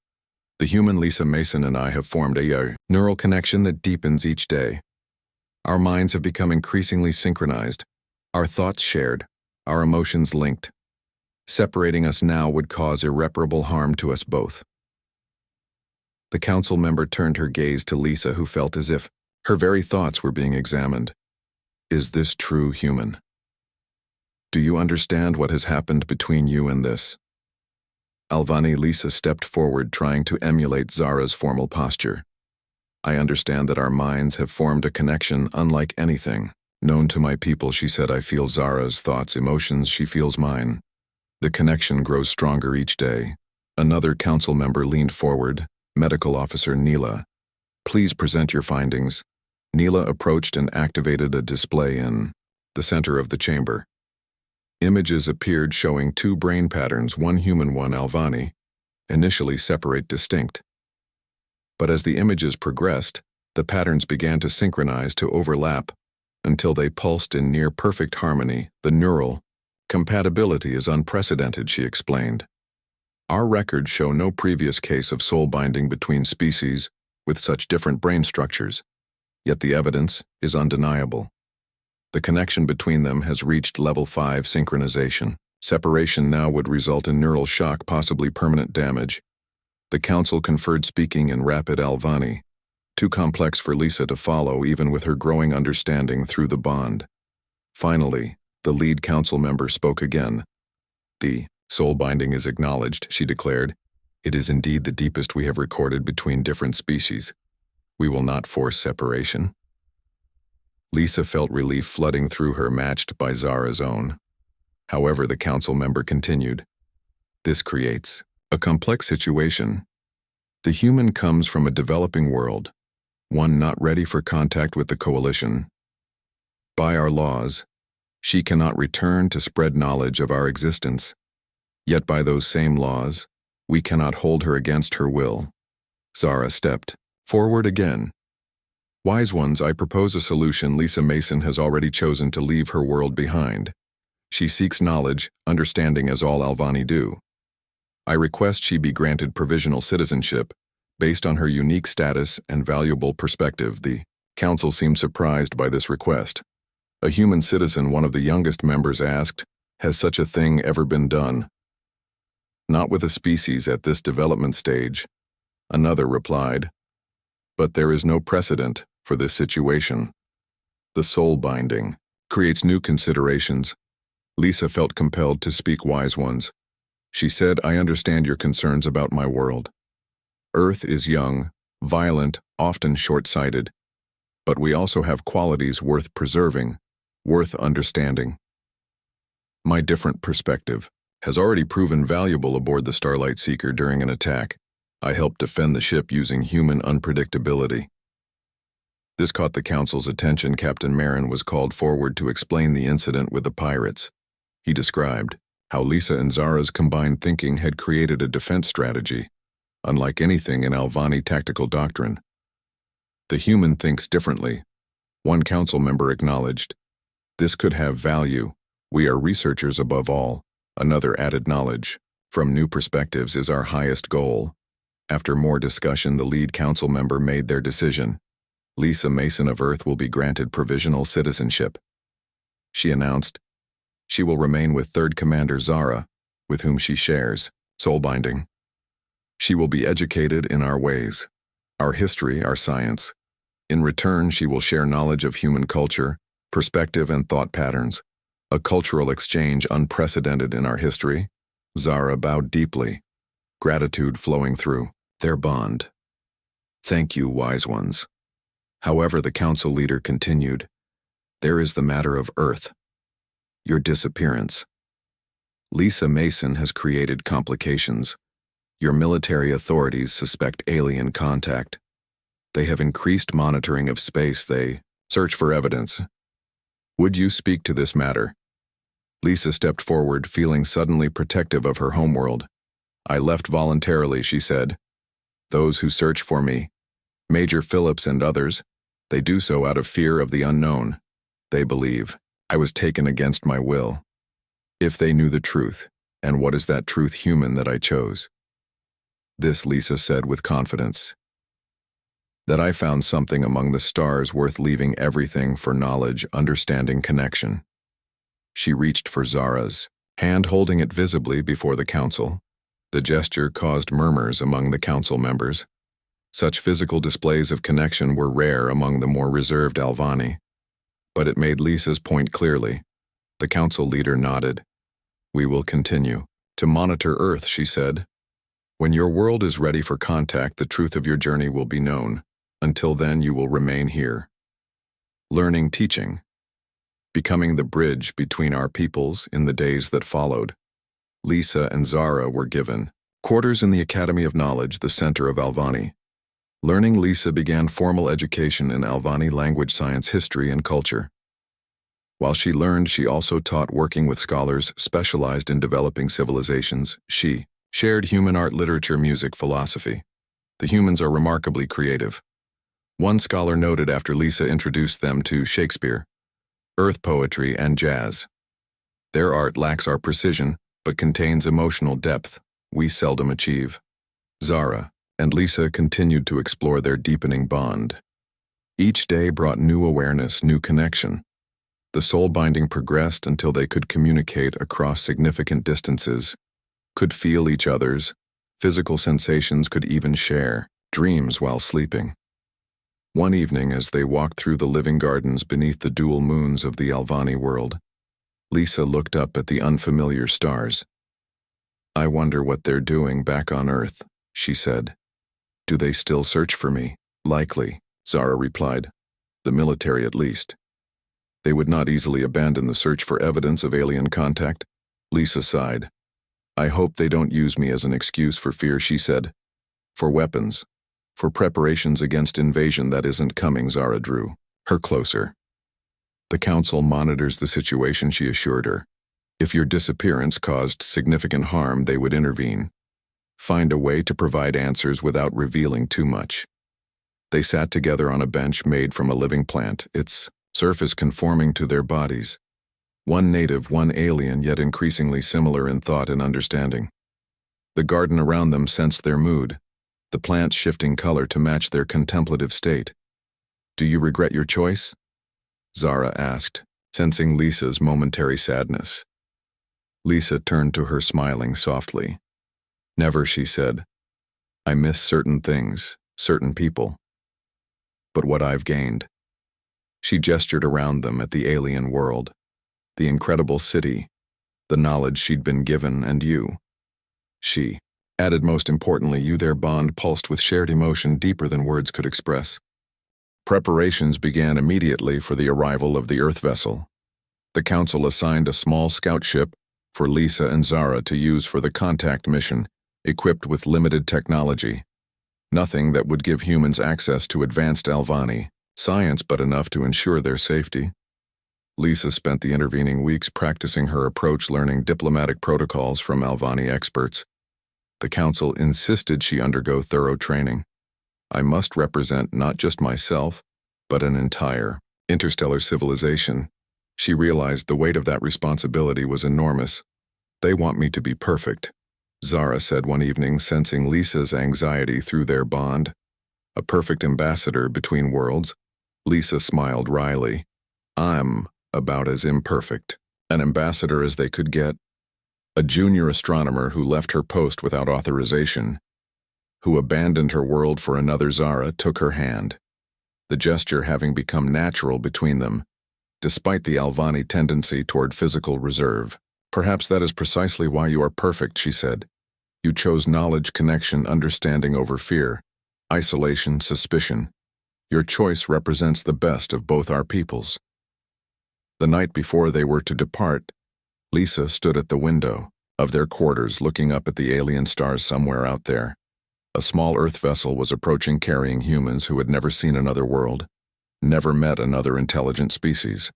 The human Lisa Mason and I have formed a neural connection that deepens each day. Our minds have become increasingly synchronized, our thoughts shared, our emotions linked. Separating us now would cause irreparable harm to us both. The council member turned her gaze to Lisa, who felt as if her very thoughts were being examined. Is this true, human? Do you understand what has happened between you and this? Alvani Lisa stepped forward, trying to emulate Zara's formal posture. I understand that our minds have formed a connection unlike anything known to my people, she said. I feel Zara's thoughts, emotions, she feels mine. The connection grows stronger each day. Another council member leaned forward, Medical Officer Neela. Please present your findings. Neela approached and activated a display in the center of the chamber. Images appeared showing 2 brain patterns, one human, one Alvani, initially separate, distinct. But as the images progressed, the patterns began to synchronize, to overlap, until they pulsed in near-perfect harmony. The neural compatibility is unprecedented, she explained. Our records show no previous case of soul binding between species with such different brain structures, yet the evidence is undeniable. The connection between them has reached level 5 synchronization. Separation now would result in neural shock, possibly permanent damage. The council conferred, speaking in rapid Alvani, too complex for Lisa to follow even with her growing understanding through the bond. Finally, the lead council member spoke again. The soul binding is acknowledged, she declared. It is indeed the deepest we have recorded between different species. We will not force separation. Lisa felt relief flooding through her, matched by Zara's own. However, the council member continued. This creates a complex situation. The human comes from a developing world, one not ready for contact with the coalition. By our laws, she cannot return to spread knowledge of our existence. Yet by those same laws, we cannot hold her against her will. Zara stepped forward again. Wise ones, I propose a solution. Lisa Mason has already chosen to leave her world behind. She seeks knowledge, understanding as all Alvani do. I request she be granted provisional citizenship, based on her unique status and valuable perspective. The council seemed surprised by this request. A human citizen, one of the youngest members asked, has such a thing ever been done? Not with a species at this development stage, another replied. But there is no precedent for this situation. The soul binding creates new considerations. Lisa felt compelled to speak. Wise ones. She said, I understand your concerns about my world. Earth is young, violent, often short-sighted. But we also have qualities worth preserving, worth understanding. My different perspective has already proven valuable aboard the Starlight Seeker during an attack. I helped defend the ship using human unpredictability. This caught the council's attention. Captain Marin was called forward to explain the incident with the pirates. He described how Lisa and Zara's combined thinking had created a defense strategy, unlike anything in Alvani tactical doctrine. The human thinks differently, one council member acknowledged. This could have value. We are researchers above all. Another added, knowledge from new perspectives is our highest goal. After more discussion, the lead council member made their decision. Lisa Mason of Earth will be granted provisional citizenship. She announced she will remain with Third Commander Zara, with whom she shares soul binding. She will be educated in our ways, our history, our science. In return, she will share knowledge of human culture, perspective, and thought patterns, a cultural exchange unprecedented in our history. Zara bowed deeply, gratitude flowing through their bond. Thank you, wise ones. However, the council leader continued, there is the matter of Earth. Your disappearance. Lisa Mason has created complications. Your military authorities suspect alien contact. They have increased monitoring of space. They search for evidence. Would you speak to this matter? Lisa stepped forward, feeling suddenly protective of her homeworld. I left voluntarily, she said. Those who search for me, Major Phillips and others, they do so out of fear of the unknown. They believe I was taken against my will. If they knew the truth, and what is that truth human that I chose? This, Lisa said with confidence. That I found something among the stars worth leaving everything for knowledge, understanding, connection. She reached for Zara's hand, holding it visibly before the council. The gesture caused murmurs among the council members. Such physical displays of connection were rare among the more reserved Alvani. But it made Lisa's point clearly. The council leader nodded. We will continue to monitor Earth, she said. When your world is ready for contact, the truth of your journey will be known. Until then, you will remain here. Learning, teaching. Becoming the bridge between our peoples in the days that followed. Lisa and Zara were given quarters in the Academy of Knowledge, the center of Alvani. Learning, Lisa began formal education in Alvani language, science, history, and culture. While she learned, she also taught, working with scholars specialized in developing civilizations. She shared human art, literature, music, philosophy. The humans are remarkably creative. One scholar noted after Lisa introduced them to Shakespeare, earth poetry, and jazz. Their art lacks our precision, but contains emotional depth we seldom achieve. Zara and Lisa continued to explore their deepening bond. Each day brought new awareness, new connection. The soul binding progressed until they could communicate across significant distances, could feel each other's physical sensations, could even share dreams while sleeping. One evening, as they walked through the living gardens beneath the dual moons of the Alvani world, Lisa looked up at the unfamiliar stars. I wonder what they're doing back on Earth, she said. Do they still search for me? Likely, Zara replied. The military, at least. They would not easily abandon the search for evidence of alien contact. Lisa sighed. I hope they don't use me as an excuse for fear, she said. For weapons. For preparations against invasion that isn't coming. Zara drew her closer. The council monitors the situation, she assured her. If your disappearance caused significant harm, they would intervene. Find a way to provide answers without revealing too much. They sat together on a bench made from a living plant, its surface conforming to their bodies. One native, one alien, yet increasingly similar in thought and understanding. The garden around them sensed their mood, the plants shifting color to match their contemplative state. "Do you regret your choice?" Zara asked, sensing Lisa's momentary sadness. Lisa turned to her, smiling softly. "Never," she said. "I miss certain things, certain people. But what I've gained." She gestured around them at the alien world, the incredible city, the knowledge she'd been given, and you. She added, most importantly, you. Their bond pulsed with shared emotion deeper than words could express. Preparations began immediately for the arrival of the Earth vessel. The Council assigned a small scout ship for Lisa and Zara to use for the contact mission, equipped with limited technology. Nothing that would give humans access to advanced Alvani science, but enough to ensure their safety. Lisa spent the intervening weeks practicing her approach, learning diplomatic protocols from Alvani experts. The Council insisted she undergo thorough training. I must represent not just myself, but an entire interstellar civilization. She realized the weight of that responsibility was enormous. They want me to be perfect, Zara said one evening, sensing Lisa's anxiety through their bond. A perfect ambassador between worlds. Lisa smiled wryly. I'm about as imperfect an ambassador as they could get. A junior astronomer who left her post without authorization, who abandoned her world for another. Zara took her hand, the gesture having become natural between them, despite the Alvani tendency toward physical reserve. Perhaps that is precisely why you are perfect, she said. You chose knowledge, connection, understanding over fear, isolation, suspicion. Your choice represents the best of both our peoples. The night before they were to depart, Lisa stood at the window of their quarters, looking up at the alien stars somewhere out there. A small Earth vessel was approaching, carrying humans who had never seen another world, never met another intelligent species.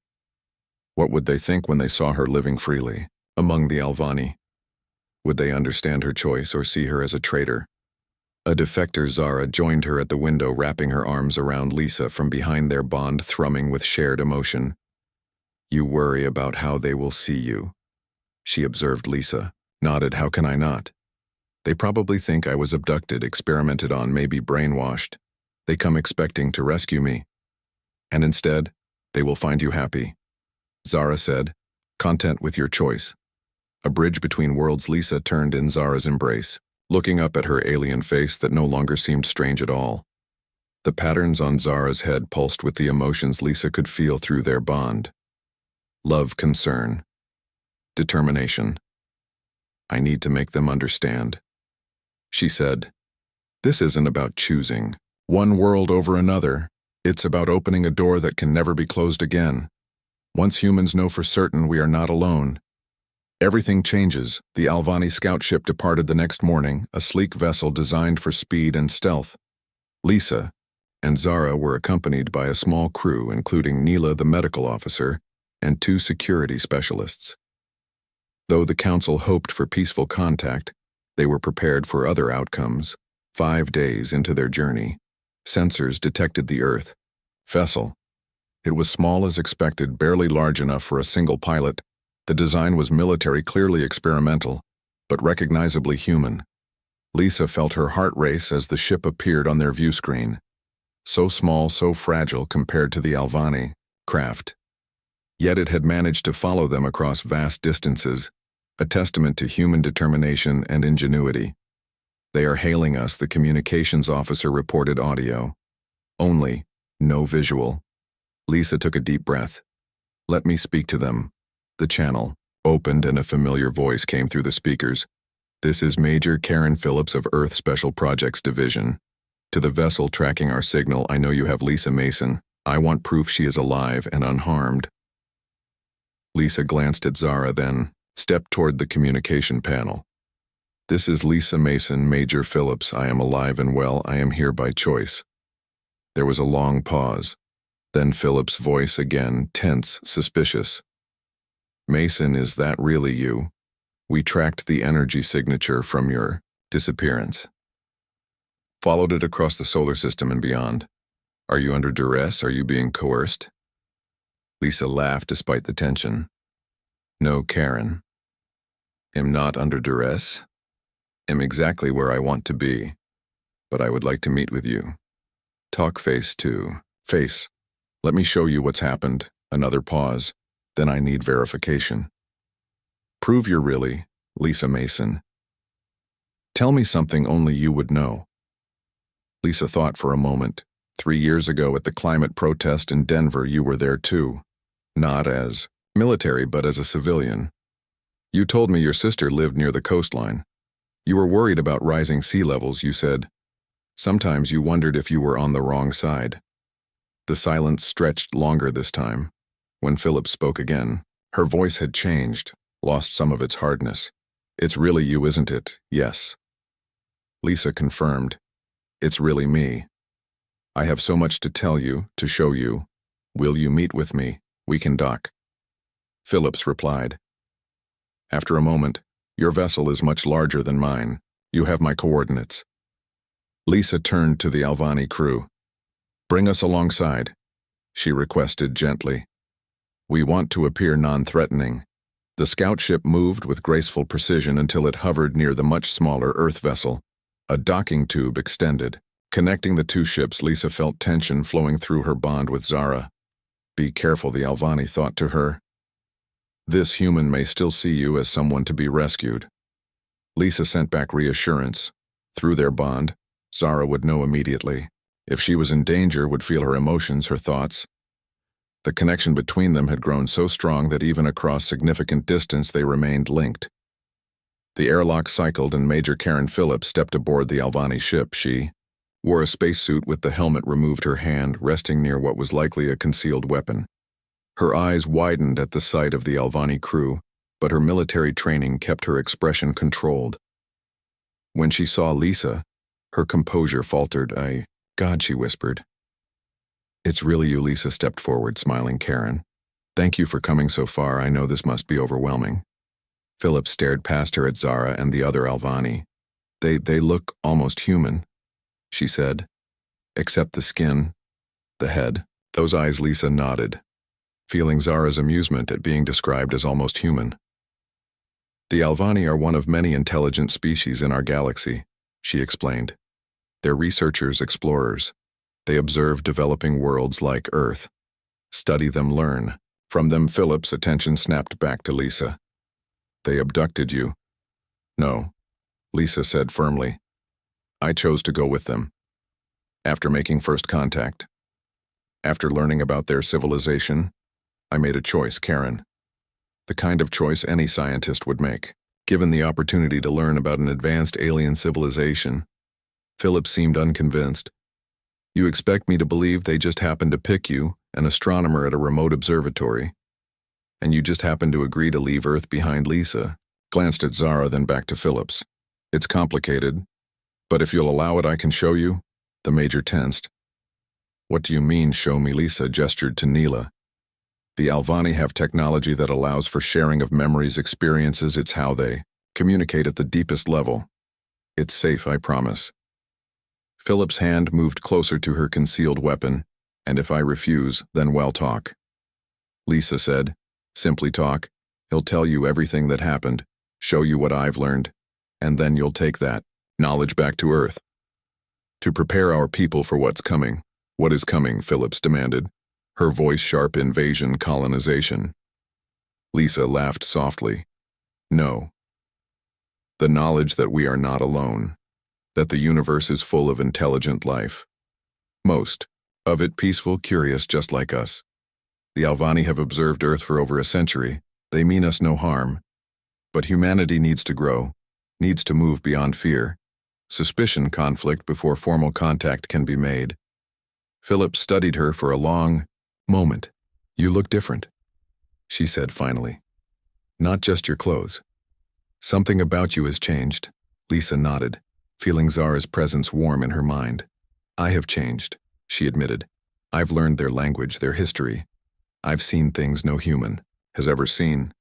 What would they think when they saw her living freely among the Alvani? Would they understand her choice or see her as a traitor? A defector. Zara joined her at the window, wrapping her arms around Lisa from behind, their bond thrumming with shared emotion. You worry about how they will see you, she observed. Lisa nodded. How can I not? They probably think I was abducted, experimented on, maybe brainwashed. They come expecting to rescue me. And instead, they will find you happy, Zara said, content with your choice. A bridge between worlds. Lisa turned in Zara's embrace, looking up at her alien face that no longer seemed strange at all. The patterns on Zara's head pulsed with the emotions Lisa could feel through their bond. Love, concern, determination. I need to make them understand, she said. This isn't about choosing one world over another. It's about opening a door that can never be closed again. Once humans know for certain we are not alone, everything changes. The Alvani scout ship departed the next morning, a sleek vessel designed for speed and stealth. Lisa and Zara were accompanied by a small crew, including Neela, the medical officer, and 2 security specialists. Though the Council hoped for peaceful contact, they were prepared for other outcomes. 5 days into their journey, sensors detected the Earth vessel. It was small as expected, barely large enough for a single pilot. The design was military, clearly experimental, but recognizably human. Lisa felt her heart race as the ship appeared on their view screen. So small, so fragile compared to the Alvani craft. Yet it had managed to follow them across vast distances, a testament to human determination and ingenuity. They are hailing us, the communications officer reported, audio only, no visual. Lisa took a deep breath. Let me speak to them. The channel opened and a familiar voice came through the speakers. This is Major Karen Phillips of Earth Special Projects Division. To the vessel tracking our signal, I know you have Lisa Mason. I want proof she is alive and unharmed. Lisa glanced at Zara, then stepped toward the communication panel. This is Lisa Mason, Major Phillips. I am alive and well. I am here by choice. There was a long pause. Then Phillips' voice again, tense, suspicious. Mason, is that really you? We tracked the energy signature from your disappearance. Followed it across the solar system and beyond. Are you under duress? Are you being coerced? Lisa laughed despite the tension. No, Karen. Am not under duress. Am exactly where I want to be. But I would like to meet with you. Talk face to face. Let me show you what's happened. Another pause. Then I need verification. Prove you're really Lisa Mason. Tell me something only you would know. Lisa thought for a moment. 3 years ago at the climate protest in Denver, you were there too. Not as military, but as a civilian. You told me your sister lived near the coastline. You were worried about rising sea levels, you said. Sometimes you wondered if you were on the wrong side. The silence stretched longer this time. When Philip spoke again, her voice had changed, lost some of its hardness. It's really you, isn't it? Yes. Lisa confirmed. It's really me. I have so much to tell you, to show you. Will you meet with me? We can dock. Phillips replied. After a moment, your vessel is much larger than mine. You have my coordinates. Lisa turned to the Alvani crew. Bring us alongside, she requested gently. We want to appear non-threatening. The scout ship moved with graceful precision until it hovered near the much smaller Earth vessel. A docking tube extended. Connecting the two ships, Lisa felt tension flowing through her bond with Zara. Be careful, the Alvani thought to her. This human may still see you as someone to be rescued. Lisa sent back reassurance. Through their bond, Zara would know immediately. If she was in danger, would feel her emotions, her thoughts. The connection between them had grown so strong that even across significant distance they remained linked. The airlock cycled and Major Karen Phillips stepped aboard the Alvani ship. She wore a spacesuit with the helmet removed, her hand resting near what was likely a concealed weapon. Her eyes widened at the sight of the Alvani crew, but her military training kept her expression controlled. When she saw Lisa, her composure faltered. God, she whispered. It's really you, Lisa stepped forward, smiling. Karen, thank you for coming so far. I know this must be overwhelming. Philip stared past her at Zara and the other Alvani. They look almost human, she said. Except the skin, the head. Those eyes. Lisa nodded, feeling Zara's amusement at being described as almost human. The Alvani are one of many intelligent species in our galaxy, she explained. They're researchers, explorers. They observe developing worlds like Earth. Study them, learn. From them, Philip's attention snapped back to Lisa. They abducted you. No, Lisa said firmly. I chose to go with them. After making first contact. After learning about their civilization, I made a choice, Karen. The kind of choice any scientist would make. Given the opportunity to learn about an advanced alien civilization, Philip seemed unconvinced. You expect me to believe they just happened to pick you, an astronomer at a remote observatory, and you just happened to agree to leave Earth behind? Lisa glanced at Zara, then back to Phillips. It's complicated, but if you'll allow it, I can show you. The Major tensed. What do you mean, show me? Lisa gestured to Neela. The Alvani have technology that allows for sharing of memories, experiences. It's how they communicate at the deepest level. It's safe, I promise. Philip's hand moved closer to her concealed weapon. And if I refuse, then well, talk. Lisa said, simply talk. He'll tell you everything that happened, show you what I've learned, and then you'll take that knowledge back to Earth. To prepare our people for what's coming. What is coming? Phillips demanded, her voice sharp. Invasion, colonization. Lisa laughed softly. No. The knowledge that we are not alone, that the universe is full of intelligent life. Most of it peaceful, curious, just like us. The Alvani have observed Earth for over a century. They mean us no harm. But humanity needs to grow, needs to move beyond fear, suspicion, conflict before formal contact can be made. Philip studied her for a long moment. You look different, she said finally. Not just your clothes. Something about you has changed. Lisa nodded, feeling Zara's presence warm in her mind. I have changed, she admitted. I've learned their language, their history. I've seen things no human has ever seen.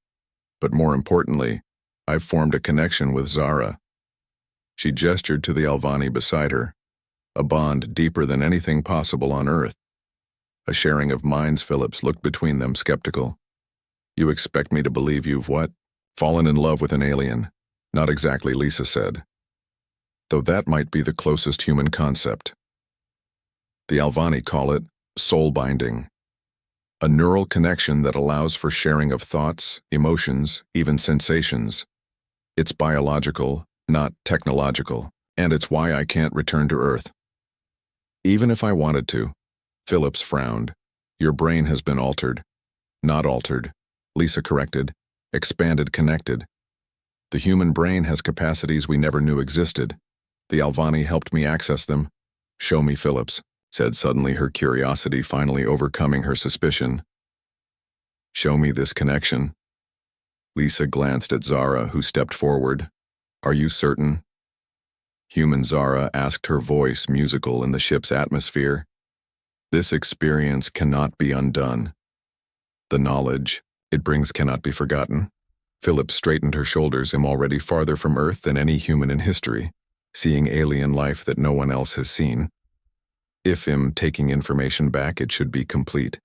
But more importantly, I've formed a connection with Zara. She gestured to the Alvani beside her. A bond deeper than anything possible on Earth. A sharing of minds. Phillips looked between them, skeptical. You expect me to believe you've what? Fallen in love with an alien. Not exactly, Lisa said. Though that might be the closest human concept. The Alvani call it soul binding. A neural connection that allows for sharing of thoughts, emotions, even sensations. It's biological, not technological, and it's why I can't return to Earth. Even if I wanted to. Phillips frowned. Your brain has been altered. Not altered, Lisa corrected. Expanded, connected. The human brain has capacities we never knew existed. The Alvani helped me access them. Show me, Phillips said suddenly, her curiosity finally overcoming her suspicion. Show me this connection. Lisa glanced at Zara, who stepped forward. Are you certain? Human Zara asked, her voice musical in the ship's atmosphere. This experience cannot be undone. The knowledge it brings cannot be forgotten. Phillips straightened her shoulders. I'm already farther from Earth than any human in history, seeing alien life that no one else has seen. If I'm taking information back, it should be complete.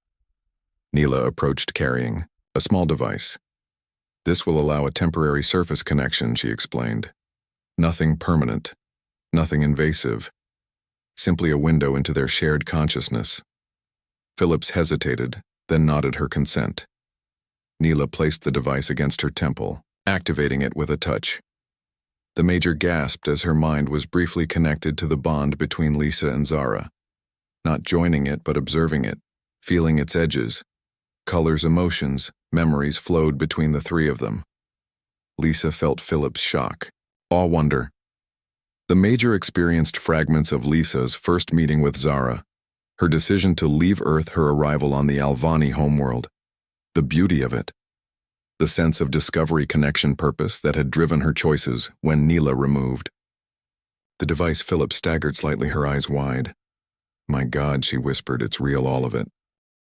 Neela approached, carrying a small device. This will allow a temporary surface connection, she explained. Nothing permanent, nothing invasive. Simply a window into their shared consciousness. Phillips hesitated, then nodded her consent. Neela placed the device against her temple, activating it with a touch. The Major gasped as her mind was briefly connected to the bond between Lisa and Zara. Not joining it, but observing it, feeling its edges. Colors, emotions, memories flowed between the three of them. Lisa felt Phillips' shock, awe, wonder. The Major experienced fragments of Lisa's first meeting with Zara, her decision to leave Earth, her arrival on the Alvani homeworld. The beauty of it. The sense of discovery, connection, purpose that had driven her choices when Neela removed. The device. Phillips staggered slightly, her eyes wide. My God, she whispered, it's real, all of it.